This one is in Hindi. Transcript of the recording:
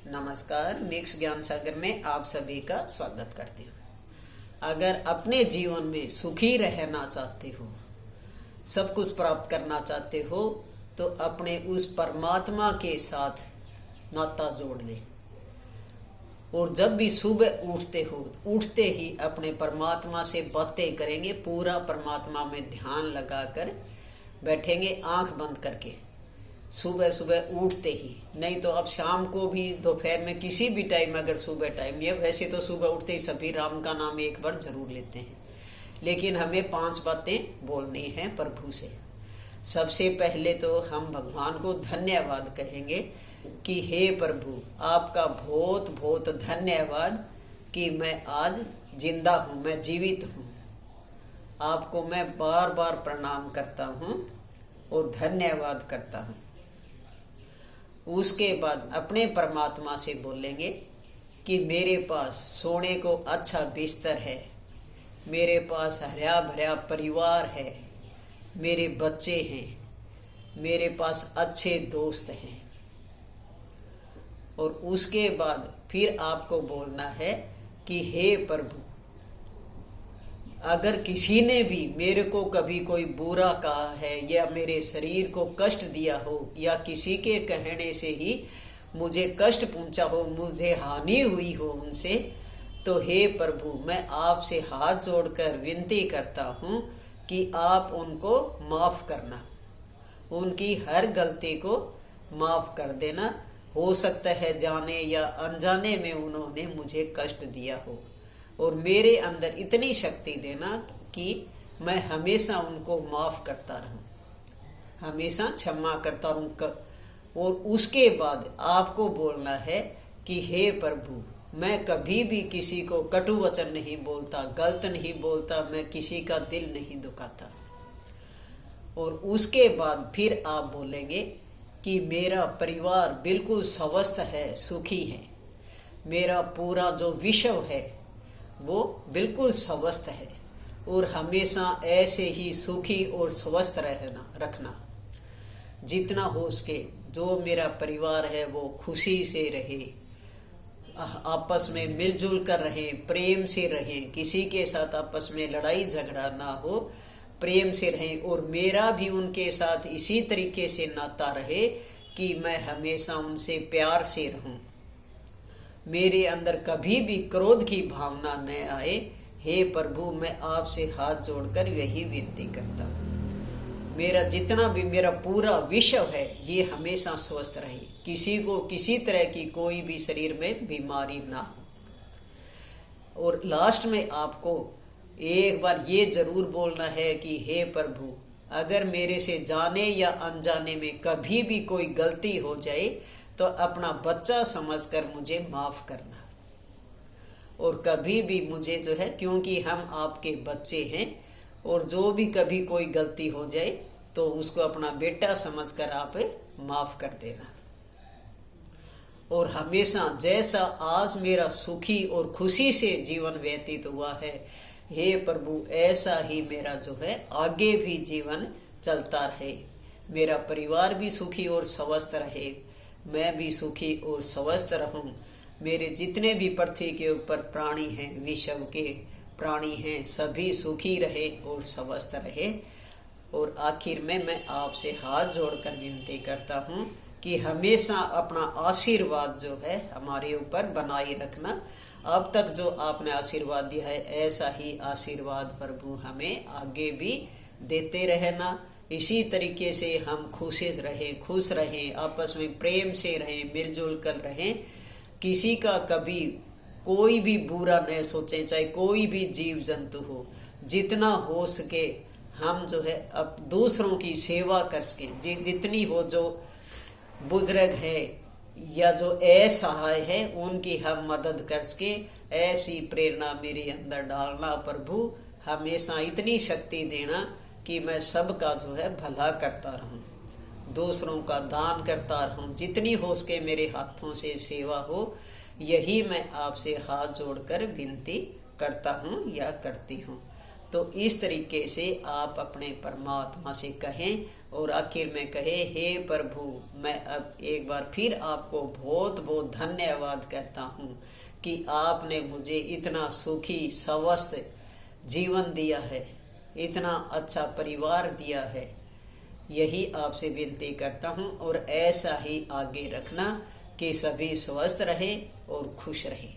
नमस्कार। मिक्स ज्ञान सागर में आप सभी का स्वागत करती हूँ। अगर अपने जीवन में सुखी रहना चाहते हो, सब कुछ प्राप्त करना चाहते हो, तो अपने उस परमात्मा के साथ नाता जोड़ ले। और जब भी सुबह उठते हो, उठते ही अपने परमात्मा से बातें करेंगे। पूरा परमात्मा में ध्यान लगाकर बैठेंगे, आंख बंद करके, सुबह सुबह उठते ही। नहीं तो अब शाम को भी, दोपहर में, किसी भी टाइम, अगर सुबह टाइम, ये वैसे तो सुबह उठते ही सभी राम का नाम एक बार जरूर लेते हैं, लेकिन हमें 5 बातें बोलनी हैं प्रभु से। सबसे पहले तो हम भगवान को धन्यवाद कहेंगे कि हे प्रभु, आपका बहुत बहुत धन्यवाद कि मैं आज जिंदा हूँ, मैं जीवित हूँ। आपको मैं बार बार प्रणाम करता हूँ और धन्यवाद करता हूँ। उसके बाद अपने परमात्मा से बोलेंगे कि मेरे पास सोने को अच्छा बिस्तर है, मेरे पास हरा भरा परिवार है, मेरे बच्चे हैं, मेरे पास अच्छे दोस्त हैं। और उसके बाद फिर आपको बोलना है कि हे प्रभु, अगर किसी ने भी मेरे को कभी कोई बुरा कहा है या मेरे शरीर को कष्ट दिया हो या किसी के कहने से ही मुझे कष्ट पहुंचा हो, मुझे हानि हुई हो उनसे, तो हे प्रभु, मैं आपसे हाथ जोड़कर विनती करता हूँ कि आप उनको माफ करना, उनकी हर गलती को माफ कर देना। हो सकता है जाने या अनजाने में उन्होंने मुझे कष्ट दिया हो, और मेरे अंदर इतनी शक्ति देना कि मैं हमेशा उनको माफ करता रहूं, हमेशा क्षमा करता रहूं। और उसके बाद आपको बोलना है कि हे प्रभु, मैं कभी भी किसी को कटु वचन नहीं बोलता, गलत नहीं बोलता, मैं किसी का दिल नहीं दुखाता। और उसके बाद फिर आप बोलेंगे कि मेरा परिवार बिल्कुल स्वस्थ है, सुखी है, मेरा पूरा जो विश्व है वो बिल्कुल स्वस्थ है, और हमेशा ऐसे ही सुखी और स्वस्थ रखना। जितना हो सके जो मेरा परिवार है वो खुशी से रहे, आपस में मिलजुल कर रहे, प्रेम से रहे, किसी के साथ आपस में लड़ाई झगड़ा ना हो, प्रेम से रहे। और मेरा भी उनके साथ इसी तरीके से नाता रहे कि मैं हमेशा उनसे प्यार से रहूं, मेरे अंदर कभी भी क्रोध की भावना न आए। हे प्रभु, मैं आपसे हाथ जोड़कर यही विनती करता हूँ, मेरा जितना भी, मेरा पूरा विश्व है ये हमेशा स्वस्थ रहे, किसी को किसी तरह की कोई भी शरीर में बीमारी ना हो। और लास्ट में आपको एक बार ये जरूर बोलना है कि हे प्रभु, अगर मेरे से जाने या अनजाने में कभी भी कोई गलती हो जाए तो अपना बच्चा समझकर मुझे माफ करना। और कभी भी मुझे जो है, क्योंकि हम आपके बच्चे हैं, और जो भी कभी कोई गलती हो जाए तो उसको अपना बेटा समझकर आप माफ कर देना। और हमेशा जैसा आज मेरा सुखी और खुशी से जीवन व्यतीत हुआ है, हे प्रभु, ऐसा ही मेरा जो है आगे भी जीवन चलता रहे, मेरा परिवार भी सुखी और स्वस्थ रहे, मैं भी सुखी और स्वस्थ रहूं, मेरे जितने भी पृथ्वी के ऊपर प्राणी हैं, विश्व के प्राणी हैं, सभी सुखी रहे और स्वस्थ रहे। और आखिर में मैं आपसे हाथ जोड़कर विनती करता हूं कि हमेशा अपना आशीर्वाद जो है हमारे ऊपर बनाए रखना। अब तक जो आपने आशीर्वाद दिया है, ऐसा ही आशीर्वाद प्रभु हमें आगे भी देते रहना। इसी तरीके से हम खुश रहें, आपस में प्रेम से रहें, मिलजुल कर रहें, किसी का कभी कोई भी बुरा न सोचें, चाहे कोई भी जीव जंतु हो। जितना हो सके हम जो है अब दूसरों की सेवा कर सके, जितनी हो, जो बुजुर्ग है या जो असहाय है उनकी हम मदद कर सके, ऐसी प्रेरणा मेरे अंदर डालना प्रभु। हमेशा इतनी शक्ति देना कि मैं सबका जो है भला करता रहूं, दूसरों का दान करता रहूं, जितनी हो सके मेरे हाथों से सेवा हो। यही मैं आपसे हाथ जोड़कर विनती करता हूं या करती हूं। तो इस तरीके से आप अपने परमात्मा से कहें और आखिर में कहे, हे प्रभु, मैं अब एक बार फिर आपको बहुत बहुत धन्यवाद कहता हूँ कि आपने मुझे इतना सुखी स्वस्थ जीवन दिया है, इतना अच्छा परिवार दिया है। यही आपसे विनती करता हूँ और ऐसा ही आगे रखना कि सभी स्वस्थ रहे और खुश रहे।